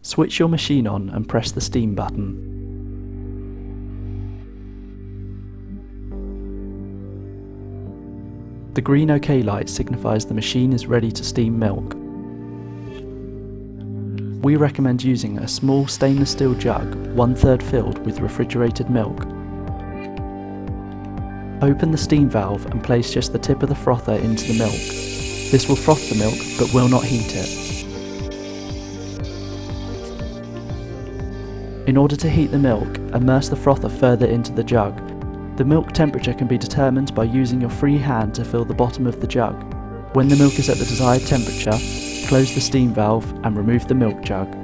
Switch your machine on and press the steam button. The green OK light signifies the machine is ready to steam milk. We recommend using a small stainless steel jug, 1/3 filled with refrigerated milk. Open the steam valve and place just the tip of the frother into the milk. This will froth the milk but will not heat it. In order to heat the milk, immerse the frother further into the jug. The milk temperature can be determined by using your free hand to fill the bottom of the jug. When the milk is at the desired temperature, close the steam valve and remove the milk jug.